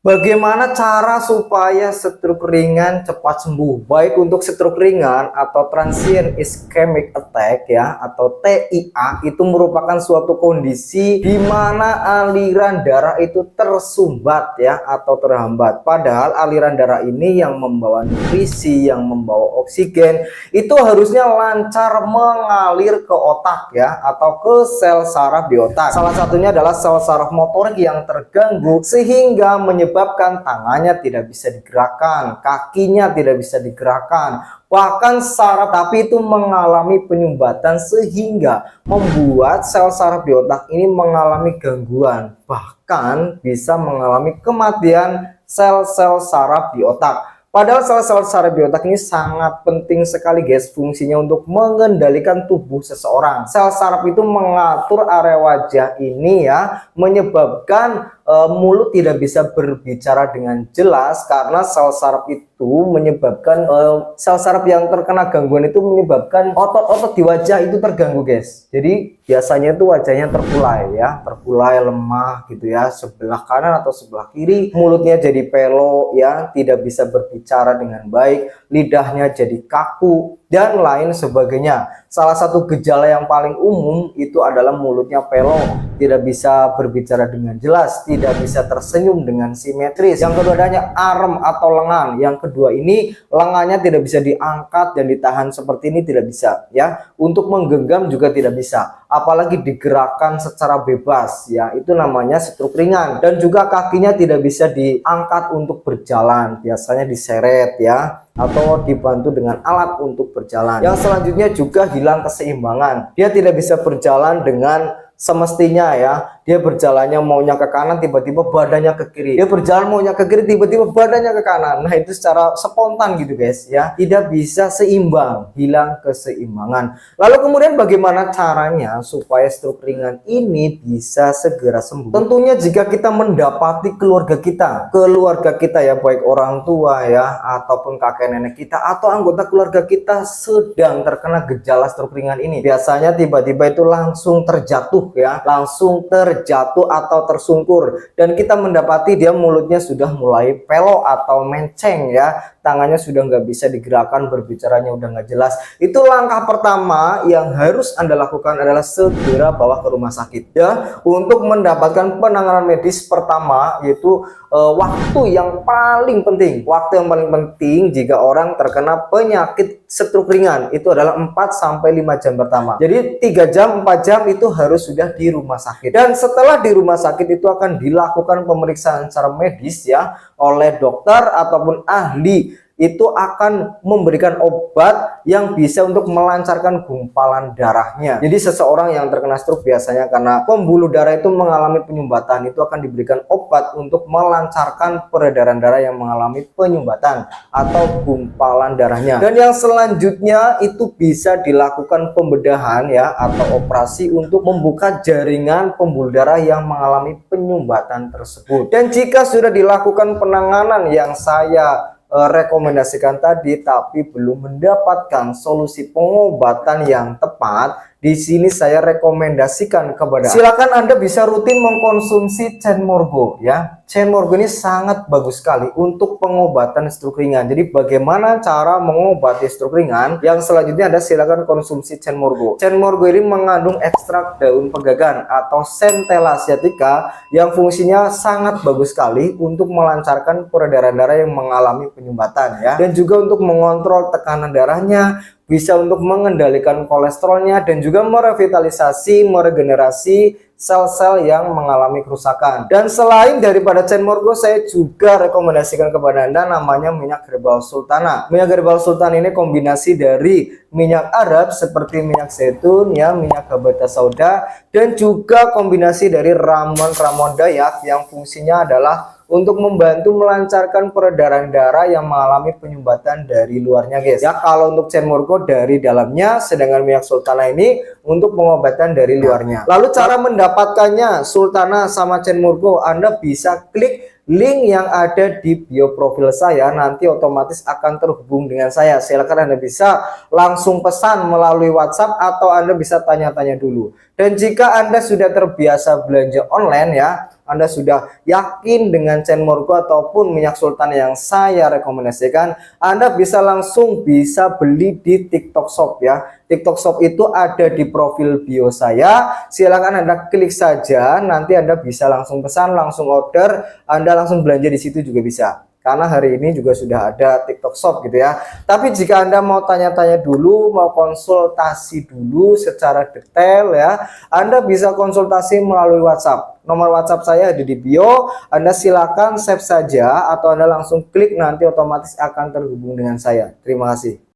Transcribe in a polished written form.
Bagaimana cara supaya stroke ringan cepat sembuh? Baik untuk stroke ringan atau transient ischemic attack ya atau TIA itu merupakan suatu kondisi di mana aliran darah itu tersumbat ya atau terhambat. Padahal aliran darah ini yang membawa nutrisi, yang membawa oksigen itu harusnya lancar mengalir ke otak ya atau ke sel saraf di otak. Salah satunya adalah sel saraf motorik yang terganggu sehingga menyebabkan tangannya tidak bisa digerakkan, kakinya tidak bisa digerakkan, bahkan saraf tapi itu mengalami penyumbatan sehingga membuat sel saraf di otak ini mengalami gangguan, bahkan bisa mengalami kematian sel-sel saraf di otak. Padahal sel-sel saraf di otak ini sangat penting sekali guys fungsinya untuk mengendalikan tubuh seseorang. Sel saraf itu mengatur area wajah ini ya, menyebabkan mulut tidak bisa berbicara dengan jelas karena sel saraf itu menyebabkan sel saraf yang terkena gangguan itu menyebabkan otot-otot di wajah itu terganggu guys. Jadi biasanya itu wajahnya terpulai ya, terpulai lemah gitu ya, sebelah kanan atau sebelah kiri, mulutnya jadi pelo ya, tidak bisa berbicara dengan baik, lidahnya jadi kaku dan lain sebagainya. Salah satu gejala yang paling umum itu adalah mulutnya pelo, tidak bisa berbicara dengan jelas, tidak bisa tersenyum dengan simetris. Yang kedua adanya arem atau lengan. Yang kedua ini lengannya tidak bisa diangkat dan ditahan seperti ini, tidak bisa ya. Untuk menggenggam juga tidak bisa, apalagi digerakkan secara bebas ya, itu namanya stroke ringan. Dan juga kakinya tidak bisa diangkat untuk berjalan, biasanya diseret ya atau dibantu dengan alat untuk berjalan. Yang selanjutnya juga hilang keseimbangan, dia tidak bisa berjalan dengan semestinya ya, dia berjalannya maunya ke kanan tiba-tiba badannya ke kiri, dia berjalan maunya ke kiri tiba-tiba badannya ke kanan. Nah itu secara spontan gitu guys ya, tidak bisa seimbang, hilang keseimbangan. Lalu kemudian bagaimana caranya supaya stroke ringan ini bisa segera sembuh? Tentunya jika kita mendapati keluarga kita ya, baik orang tua ya ataupun kakek nenek kita atau anggota keluarga kita sedang terkena gejala stroke ringan ini, biasanya tiba-tiba itu langsung terjatuh ya, langsung terjatuh atau tersungkur, dan kita mendapati dia mulutnya sudah mulai pelo atau menceng ya, tangannya sudah nggak bisa digerakkan, berbicaranya udah nggak jelas. Itu langkah pertama yang harus Anda lakukan adalah segera bawa ke rumah sakit ya, untuk mendapatkan penanganan medis pertama, yaitu waktu yang paling penting. Waktu yang paling penting jika orang terkena penyakit stroke ringan itu adalah 4-5 jam pertama. Jadi 3 jam 4 jam itu harus sudah di rumah sakit. Dan setelah di rumah sakit itu akan dilakukan pemeriksaan secara medis ya oleh dokter ataupun ahli, itu akan memberikan obat yang bisa untuk melancarkan gumpalan darahnya. Jadi seseorang yang terkena stroke biasanya karena pembuluh darah itu mengalami penyumbatan, itu akan diberikan obat untuk melancarkan peredaran darah yang mengalami penyumbatan atau gumpalan darahnya. Dan yang selanjutnya itu bisa dilakukan pembedahan ya atau operasi untuk membuka jaringan pembuluh darah yang mengalami penyumbatan tersebut. Dan jika sudah dilakukan penanganan yang saya rekomendasikan tadi tapi belum mendapatkan solusi pengobatan yang tepat, di sini saya rekomendasikan kepada silakan Anda bisa rutin mengkonsumsi Cenmorgo ya. Cenmorgo ini sangat bagus sekali untuk pengobatan stroke ringan. Jadi bagaimana cara mengobati stroke ringan? Yang selanjutnya ada silakan konsumsi Cenmorgo. Cenmorgo ini mengandung ekstrak daun pegagan atau Centella asiatica yang fungsinya sangat bagus sekali untuk melancarkan peredaran darah yang mengalami penyumbatan ya, dan juga untuk mengontrol tekanan darahnya, bisa untuk mengendalikan kolesterolnya, dan juga merevitalisasi, meregenerasi sel-sel yang mengalami kerusakan. Dan selain daripada Cenmorgo, saya juga rekomendasikan kepada Anda namanya minyak herbal sultana. Minyak herbal sultana ini kombinasi dari minyak Arab seperti minyak zaitun ya, minyak gabata sauda, dan juga kombinasi dari ramuan dayak yang fungsinya adalah untuk membantu melancarkan peredaran darah yang mengalami penyumbatan dari luarnya guys ya. Kalau untuk Cenmorgo dari dalamnya, sedangkan minyak sultana ini untuk pengobatan dari luarnya. Lalu cara mendapatkannya sultana sama Cenmorgo, Anda bisa klik link yang ada di bio profil saya, nanti otomatis akan terhubung dengan saya. Silakan Anda bisa langsung pesan melalui WhatsApp atau Anda bisa tanya-tanya dulu. Dan jika Anda sudah terbiasa belanja online ya, Anda sudah yakin dengan Chain Morgo ataupun minyak sultan yang saya rekomendasikan, Anda bisa langsung beli di TikTok Shop ya. TikTok Shop itu ada di profil bio saya. Silakan Anda klik saja, nanti Anda bisa langsung pesan, langsung order, Anda langsung belanja di situ juga bisa. Karena hari ini juga sudah ada TikTok Shop gitu ya. Tapi jika Anda mau tanya-tanya dulu, mau konsultasi dulu secara detail ya, Anda bisa konsultasi melalui WhatsApp. Nomor WhatsApp saya ada di bio. Anda silakan save saja atau Anda langsung klik, nanti otomatis akan terhubung dengan saya. Terima kasih.